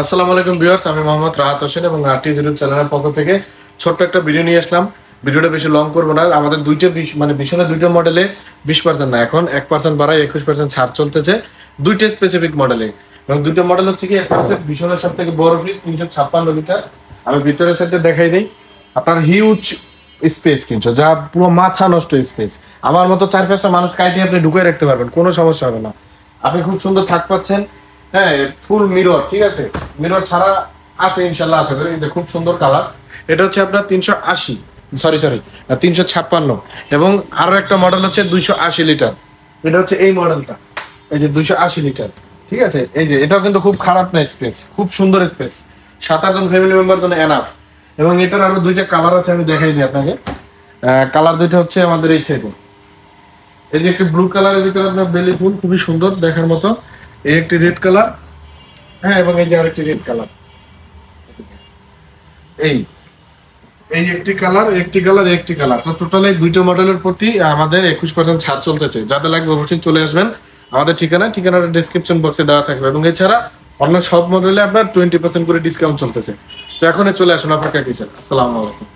আসসালামু আলাইকুম ভিউয়ার্স, আমি মোহাম্মদ রাহাত হোসেন এবং আরটিএস ইউটিউব চ্যানেলের পক্ষ থেকে ছোট্ট একটা ভিডিও নিয়ে আসলাম। ভিডিওটা বেশি লং করবো না। আমাদের ভীষণের দুইটা মডেলে 20% না, এখন 1% বাড়ায় 21% ছাড় চলতেছে দুইটা স্পেসিফিক মডেলে। এবং দুইটা মডেল হচ্ছে কি, একটা হচ্ছে ভীষণের সব থেকে বড় ফ্রিজ 356 লিটার। আমি ভিতরের সাইডে দেখাই দিই। আপনার হিউজ স্পেস কিনছো, যা পুরো মাথা নষ্ট স্পেস। আমার মতো 4-5টা মানুষ কাইটে আপনি ঢুকে রাখতে পারবেন, কোনো সমস্যা হবে না। আপনি খুব সুন্দর থাক পাচ্ছেন। হ্যাঁ, ফুল মিরর, ঠিক আছে, মিরর ছাড়া আছে ইনশাল্লাহ, আছে। এটা খুব সুন্দর কালার। এটা হচ্ছে আপনার 356 এবং আরো একটা মডেল হচ্ছে 280 লিটার। এটা হচ্ছে এই মডেলটা, এই যে 280 লিটার, ঠিক আছে। এই যে এটাও কিন্তু খুব খারাপ না, স্পেস খুব সুন্দর স্পেস, 7-8 জন ফ্যামিলি মেম্বার জন্য এনাফ। এবং এটার আরো দুইটা কালার আছে, আমি দেখাই দিই আপনাকে। কালার দুইটা হচ্ছে আমাদের এই সাইডে, এই যে একটি ব্লু কালারের ভিতরে আপনার বেলি ফুল, খুবই সুন্দর দেখার মতো। এই একটি রেড কালার, হ্যাঁ, এবং এই যে আরেকটি রেড কালার। এই এই একটি কালার, একটি কালার। তো টোটালি দুইটা মডেলের প্রতি আমাদের 21% ছাড় চলতেছে। যাদের লাগবে অবশ্যই চলে আসবেন। আমাদের ঠিকানাটা ডেসক্রিপশন বক্সে দেওয়া থাকবে। এবং এছাড়া অন্য সব মডেলে আপনার 20% করে ডিসকাউন্ট চলতেছে। তো এখনই চলে আসুন, আপনার কাছে। আসসালামু আলাইকুম।